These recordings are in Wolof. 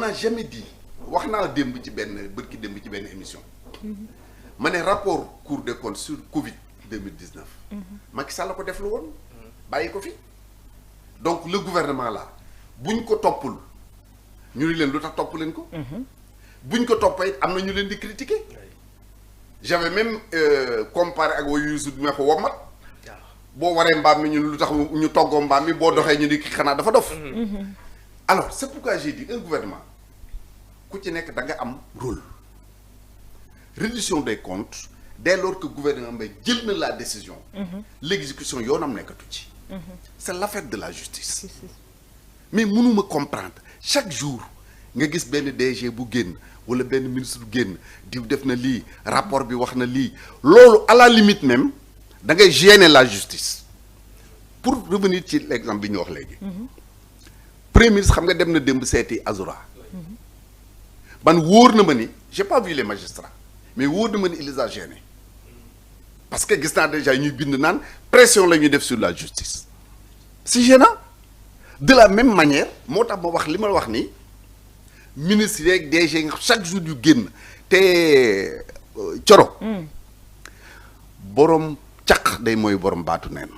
n'a jamais dit wax naa démb ci benn bërki démb ci benn émission ma ne rapport Cour des comptes sur Covid 2019 Macky Sall la ko def lu woon bàyyi ko fi donc le gouvernement là buñ ko toppul ñu ni leen lu tax topp leen ko buñ ko toppee am na ñu leen di critiquer j'avais même comparé ak wayu Youssou bi ma ko wommat boo waree mbaam mi ñun lu tax ñu toggoo mbaam mi boo doxee ñu di xanaa dafa dof alors c'est pourquoi j'ai dit un gouvernement ku ci nekk da nga am rôle reddition des comptes dès lors que gouvernement bi jël na la décision l'exécution yoonam nekkatu ci c'est l'affaire de la justice mais mënuma comprendre chaque jour nga gis benn DG bu génn wala benn ministre bu génn diw def na lii rapport bi wax na lii loolu à la limite même da ngay gêner la justice pour revenir ci l'exemple bi ñu wax léegi premier ministre xam nga dem na démb seeti Azura man wóor na ma ni j'ai pas vu les magistrats mais wóor na ma ni il les a gênés parce que gis naa déjà ñuy bind naan pression la ñuy def sur la justice c'est gênant de la même manière moo tax ma wax li ma wax ni ministre yeeg DG chaque jour yu génn te coro borom caq day mooy borom baatu neen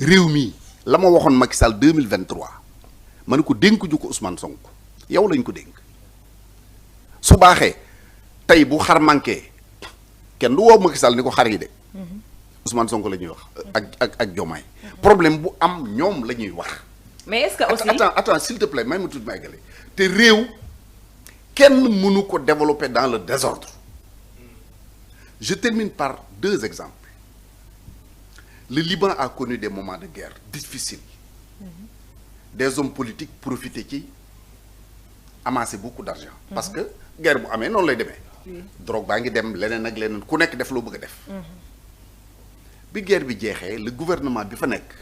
réew mi la ma waxoon Macky Sall 2023 ma ne ko dénkuñu ko Ousmane Sonko yow lañ ko dénk su baaxee tey bu xar manqué kenn du woo Macky Sall ni ko xar yi de Ousmane Sonko la ñuy wax ak Diomaye problème bu am ñoom la ñuy wax mais est-ce que aussi attends s'il te plaît may ma tudd ma eggale te réew kenn mënu ko développer dans le désordre je termine par 2 exemples le Liban a connu des moments de guerre difficiles des hommes politiques profitaient ci amasser beaucoup d'argent parce que guerre bu amee noonu lay demee drogue baa ngi dem leneen ak leneen ku nekk def loo bëgg a def bi guerre bi jeexee le gouvernement bi fa nekk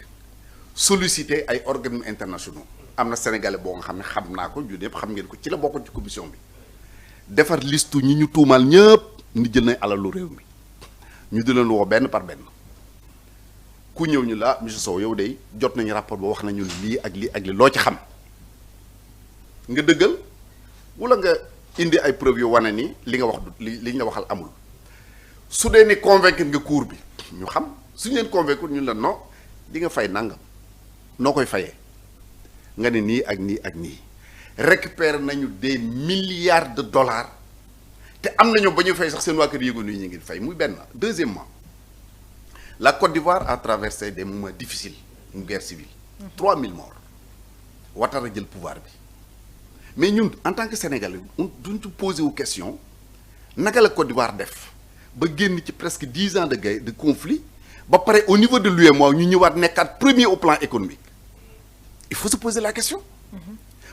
sollicité ay organismes internationaux am na sénégalais boo nga xam ne xam naa ko ñun yëpp xam ngeen ko ci la bokkoon ci commission bi defar liste ñi ñu tuumaal ñëpp ni jël nañ alalu réew mi ñu di leen woo benn par benn ku ñëw ñu la monsieur Sow yow de jot nañu rapport ba wax nañu lii ak lii ak lii loo ci xam nga dëggal wala nga indi ay preuves yu wane ni li nga wax li ñu la waxal amul su dee ni convaincre nga cour bi ñu xam suñu leen convaincre ñun la non di nga fay nangam noo koy fayee nga ne nii ak nii ak nii récupérer nañu des milliards de dollars te am nañu ba ñu fay sax seen waa kër yëgu nii ñu ngi fay muy benn. Deuxièmement la Côte d'Ivoire a traversé des moments difficiles une guerre civile 3000 morts Ouattara jël pouvoir bi mais ñun en tant que Sénégalais duñ ci posé wu question naka la Côte d'Ivoire def ba génn ci presque 10 ans de guerre de conflit ba pare au niveau de l'UEMOA ñu ñëwaat nekkaat premier au plan économique il faut se poser la question.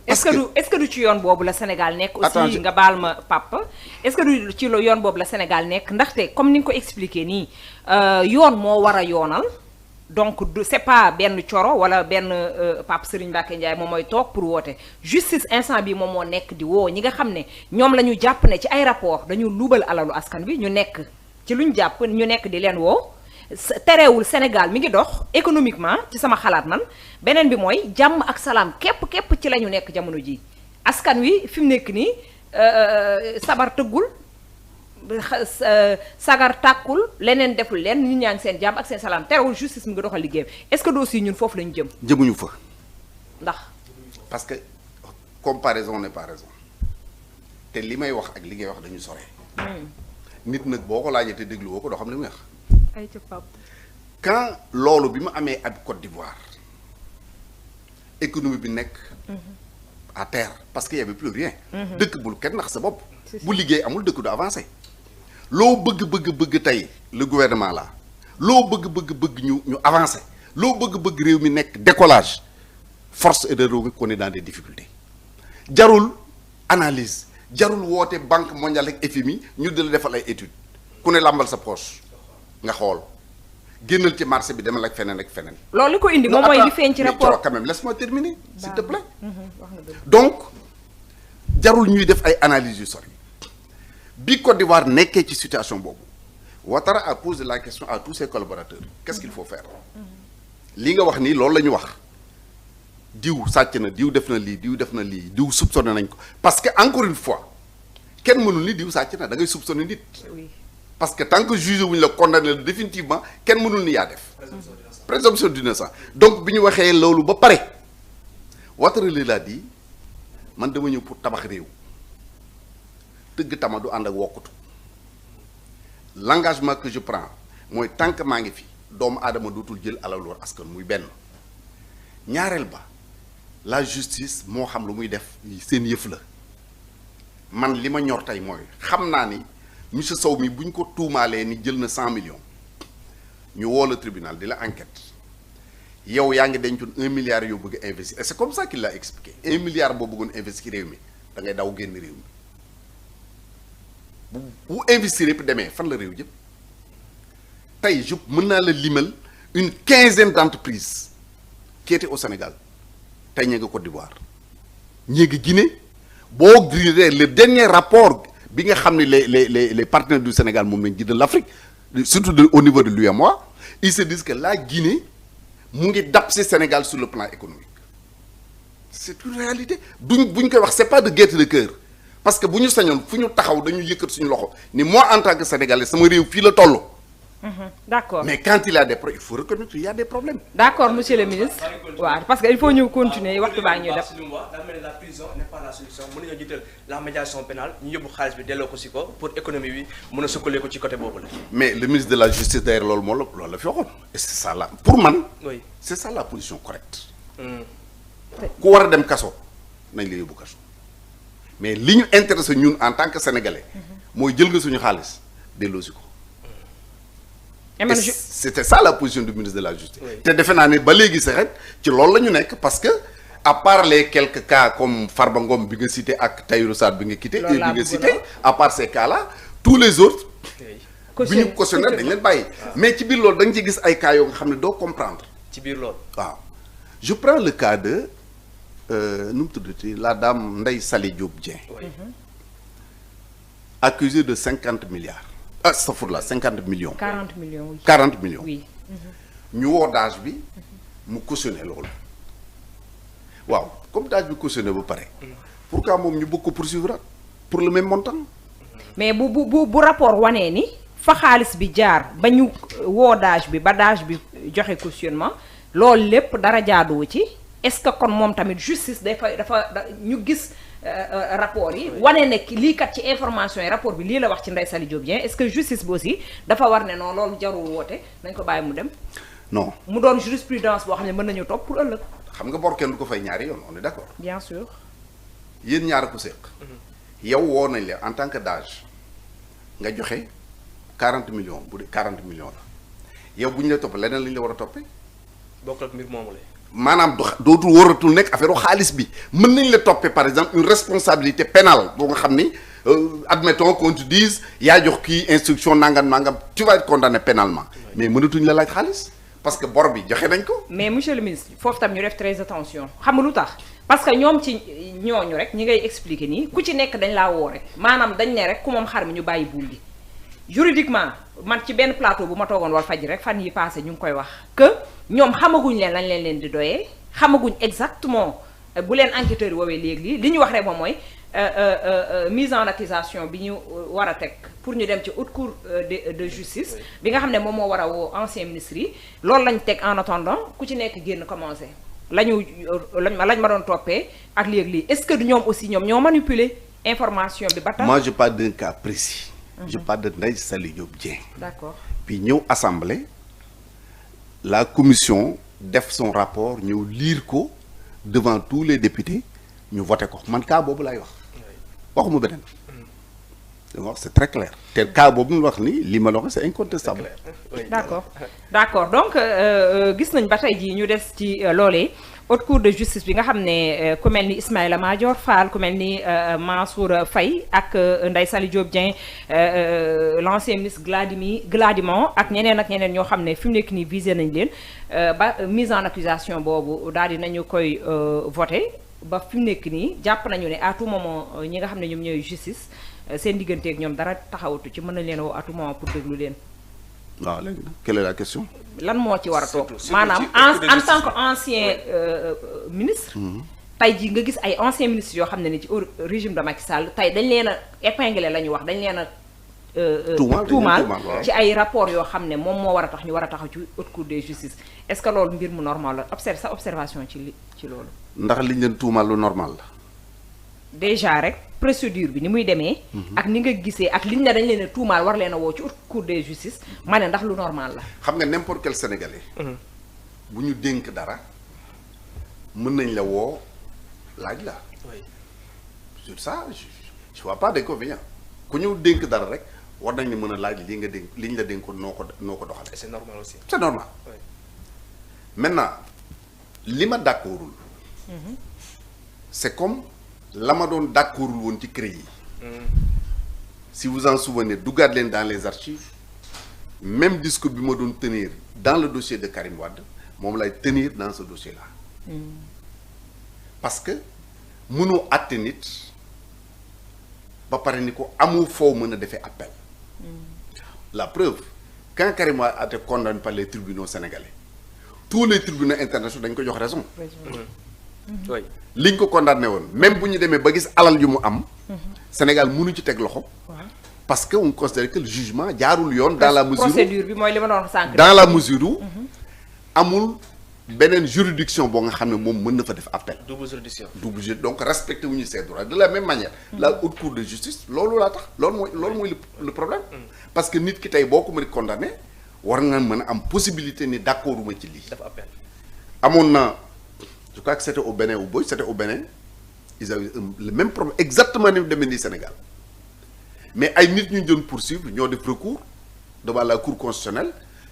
est-ce que du ci yoon boobu la Sénégal nekk. aussi nga baal ma papa est-ce que du ci yoon boobu la Sénégal nekk ndaxte comme ni nga ko expliqué nii yoon moo war a yoonal donc c'est pas benn coro wala benn Pape Serigne Mbacké Ndiaye moom mooy toog pour woote justice instant bi moom moo nekk di woo ñi nga xam ne ñoom la ñu jàpp ne ci ay rapport dañu luubal alalu askan bi ñu nekk ci luñ jàpp ñu nekk di leen woo. terewul Sénégal mi ngi dox économiquement ci sama xalaat man beneen bi mooy jàmm ak salaam képp ci la ñu nekk jamono ji askan wi fi mu nekk nii sabar tëggul sagar tàkkul leneen deful leen nit ñaa ngi seen jàmm ak seen salaam terewul justice mi ngi doxal liggéeyam est-ce que dossier ñun foofu lañu jëm. jëmuñu fa. ndax. parce que comparaison n'est pas raison te li may wax ak li ngay wax dañu sore. nit nag boo ko laajee te dégluwoo ko doo xam li muy wax. quand loolu bi mu amee ab Côte d'Ivoire économie bi nekk à terre parce que y avait plus rien dëkk bul kenn nax sa bopp bu liggéey amul dëkk du avancé loo bëgg tey le gouvernement là loo bëgg ñu avancé loo bëgg réew mi nekk décollage force est de reconnaître qu'on est dans des difficultés jarul analyse jarul woote banque mondiale ak FMI ñu di la defal ay études ku ne làmbal sa poche nga xool génnal ci marché bi demal ak feneen ak feneen. loolu li ko indi moom mooy li feeñ ci rapport quand même laisse-moi terminer s'il te plaît. donc jarul ñuy def ay analyses yu sori bi Côte d'Ivoire nekkee ci situation boobu Ouattara a posé la question à tous ses collaborateurs qu'est-ce qu'il faut faire li nga wax nii loolu la ñu wax diw sàcc na diw def na lii diw def na lii diw soupçonné nañ ko parce que encore une fois kenn mënul ni diw sàcc na da ngay soupçonné nit. oui. parce que tant que juge wuñ la condamné définitivement kenn mënul ni yaa def. présomption d'innocence donc bi ñu waxee loolu ba pare Ouattara laa di man dama ñëw pour tabax réew tëgg tama du ànd ak wokkutu l'engagement que je prends mooy tant que maa ngi fi doomu aadama dootul jël alalu askan muy benn ñaareel ba la justice moo xam lu muy def seen yëf la man li ma ñor tey mooy xam naa ni monsieur Sow mi bu ñu ko tuumaalee ni jël na 100 millions ñu woo la tribunal di la enquête yow yaa ngi dencoon 1 milliard yoo bëgg a investir et c'est comme ça qu'il l'a expliqué 1 milliard boo bëggoon investir réew mi da ngay daw génn réew mi bu investir yëpp demee fan la réew jëm tey je mën naa la limal une quinzaine d'entreprises qui étaient au Sénégal tey ña nga Côte d'Ivoire ña nga Guinée boo gisee le dernier rapport bi nga xam ne les partenaires du Sénégal moom lañ ji de l'Afrique surtout au niveau de l'UEMOA ils se disent que la Guinée mu ngi dab ci Sénégal sur le plan économique c'est une réalité buñ koy wax c'est pas de gaieté de cœur parce que bu ñu sañoon fu ñu taxaw dañu yëkkat suñu loxo ni moi en tant que Sénégalais sama réew fii la toll. D'accord. Mais quand il y a des problèmes, il faut reconnaître qu'il y a des problèmes. D'accord, monsieur le ministre. Ouais, parce qu'il faut nous continuer. La prison n'est pas la solution. La médiation pénale, nous avons pour l'économie, nous avons côté. Mais le ministre de la Justice derrière l'olmo, et c'est ça là. Pour moi, oui. C'est ça la position correcte. Ku wara dem kaso nañ la yóbbu kaso mais li ñu intéressé ñun en tant que sénégalais mooy jël nga suñu xaalis delloosi ko. C'était ça la position du ministre de la Justice. te defe naa ne ba léegi sax rek ci loolu la ñu nekk parce que à part les quelques cas comme Farba Ngom bi nga cité ak Tahirou Sarr bi nga quitté bi nga cité à part ces cas là tous les autres bi ñu cautionné dañ leen bàyyi mais ci biir loolu da nga ci gis ay cas yoo nga xam ne doo comprendre ci biir loolu waaw je prends le cas de nu mu tuddati la dame Ndeye Saly Diop Dieng accusée de 50 milliards astafurlah 50 millions. 40 millions oui. 40 millions. oui. ñu woo DAGE bi mu cautionné loolu waaw comme DAGE bi cautionné ba pare. pourquoi moom ñu bëgg ko poursuivre pour le même montant. mais bu rapport wanee ni fa xaalis bi jaar ba ñu woo DAGE bi ba DAGE bi joxe cautionnement loolu lépp dara jaaduwu ci est-ce que kon moom tamit justice dafa ñu gis. rapport yi wane ne lii kat ci information yi rapport bi lii la wax ci Ndeye Saly Diop Dieng est-ce que justice bi aussi dafa war ne non loolu jarul woote nañ ko bàyyi mu dem. non mu doon jurisprudence boo xam ne mën nañu topp pour ëllëg. xam nga bor kenn du ko fay ñaari yoon on est d'accord. bien sûr. yéen ñaar ko séq. yow woo nañ la en tant que DAGE nga joxe 40 millions bu dee 40 millions la yow bu ñu la topp leneen la ñu la war a toppee. bokk ak mbir moomu la. maanaam dootul waratul nekk affaire xaalis bi mën nañ la toppee par exemple une responsabilité pénale boo nga xam ni admettons qu'on te dise yaa jox kii instruction nangam tu vas être condamné pénalement mais mënatuñ la laaj xaalis parce que bor bi joxe nañ ko. mais monsieur le ministre foofu tam ñu def très attention xam nga lu tax parce que ñoom ci ñooñu rek ñi ngay expliquer nii ku ci nekk dañ laa woo rek maanaam dañ ne rek ku moom xar mi ñu bàyyi buul gi juridiquement man ci benn plateau bu ma toogoon war faj rek fan yi passé ñu ngi koy wax que ñoom xamaguñ leen lañ leen di doyee xamaguñ exactement bu leen enquêteurs yi woowee léegi li ñu wax rek moom mooy mise en accusation bi ñu war a teg pour ñu dem ci haute cour de justice bi nga xam ne moom moo war a woo ancien ministre yi loolu lañ teg en attendant ku ci nekk génn commencé lañ ma doon toppee ak léegi est-ce que ñoom aussi ñoom ñoo manipuler information bi ba tax. moi je parle d'un cas précis. je parle de Ndeye Saly Diop Dieng. D'accord. Puis ñëw assemblée la commission def son rapport ñëw lire ko devant tous les députés ñu voté ko man cas boobu laay wax waxuma beneen. dama wax c'est très clair te cas boobu ñu wax ni li ma la wax c'est incontestable. d'accord donc gis nañ ba tey jii ñu des ci loolee haute cour de justice bi nga xam ne ku mel ni Ismaïla Madior Fall ku mel ni Mansour Faye ak Ndeye Saly Diop Dieng l'ancien ministre Gladiment ak ñeneen ñoo xam ne fi mu nekk nii visé nañ leen ba mise en accusation boobu daal di nañu koy voté ba fi mu nekk nii jàpp nañu ne à tout moment ñi nga xam ne ñoom ñooy justice seen digganteeg ñoom dara taxawatu ci mën nañ leen woo à tout moment pour déglu leen. waaw léegi nag quelle est la question. lan moo ci war a toog Surtout maanaam ci en tant que ancien ministre. tey jii nga gis ay anciens ministres yoo xam ne ni ci régime de Macky Sall tey dañ leen a épinglé la ñu wax dañ leen a. tuumaal ci ay rapport yoo xam ne moom moo war a tax ñu war a taxaw ci haute cour de justice est-ce que loolu mbir mu normal la sa observation ci loolu. ndax liñ leen tuumaal lu normal la. déjà rek procédure bi ni muy demee. ak ni nga gisee ak liñ ne dañ leen a tuumaal war leen a woo ci haute cour de justice ma ne ndax lu normal la. xam nga n'importe quel Sénégalais. bu ñu dénk dara mën nañ la woo laaj la. oui sur ça je vois pas d'inconvénient ku ñëw dénk dara rek war nañ ne mën a laaj li nga dénk liñ la dénkoon noo ko doxalee. et c'est normal aussi. c'est normal. oui maintenant li ma d'accordul c'est comme la ma doon d'accordul woon ci CREI yi. si vous en souvenez duggaat leen dans les archives même discours bi ma doon tenir dans le dossier de Karim Wade moom lay tenir dans ce dossier-là. parce que mënoo àtte nit ba pare ni ko amul foo mën a defee appel. la preuve quand Karim Wade a été condamné par les tribunaux sénégalais tous les tribunaux internationaux dañ ko jox raison. oui liñ ko condamné woon même bu ñu demee ba gis alal yu mu am. Sénégal mënu ci teg loxo. parce que on considère que le jugement jaarul yoon. dans la mesure procédure bi mooy li ma doon sànq. dans la mesure où amul beneen juridiction boo nga xam ne moom mën na fa def appel. double juridiction. donc respecté wu ñu ses droits de la même manière. la haute cour de justice loolu laa tax loolu mooy le problème. parce que nit ki tey boo ko mën a condamné war nga mën a am possibilité ni d'accord uma ci lii. dafa appel. amoon na je crois que c'était au Bénin ou Boy c'était au Bénin ils avaient le même problème exactement ni mu demee nii Sénégal mais ay nit ñu doon poursuivre ñoo def recours devant la cour constitutionnelle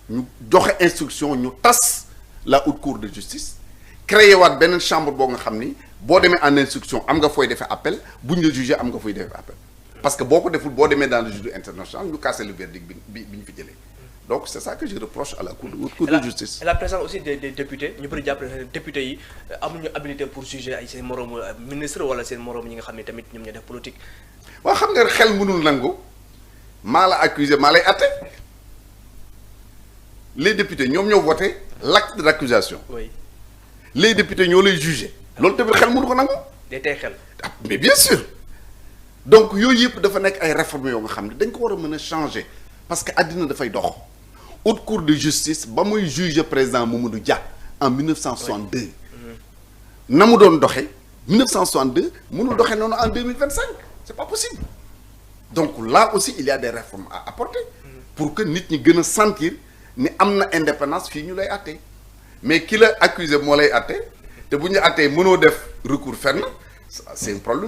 ñu joxe instruction ñu tas la haute cour de justice créé waat beneen chambre boo nga xam ni boo demee en instruction am nga fooy defee appel bu ñu la jugé am nga fooy defee appel parce que boo ko deful boo demee dans le juge international ñu casser le verdict bi ñu fi jëlee donc c'est ça que je reproche à la cour de justice. et la présence aussi des députés ñu bëri jàpp ne députés yi amuñu habilité pour juger ay seen moroomu ministre wala seen moroom ñi nga xam ne tamit ñoom ñoo def politique. waaw xam nga xel mënul nangu maa la accusé maa lay atte les députés ñoom ñoo voté l'acte d'accusation. oui les députés ñoo lay jugé. loolu tamit xel mënu ko nangu. day tey xel. ah mais bien sûr donc yooyu yëpp dafa nekk ay réformes yoo nga xam ne dañ ko war a mën a changer parce que àddina dafay dox. haute cour de justice ba muy juger président Mamadou Dia en 1962. na mu doon doxee 1962 mënul doxee noonu en 2025 c'est pas possible donc là aussi il y a des réformes à apporter pour que nit ñi gën a sentir ni am na indépendance fii ñu lay àtte mais ki la accusé moo lay àtte te bu ñu àttee mënoo def recours fenn c'est un problème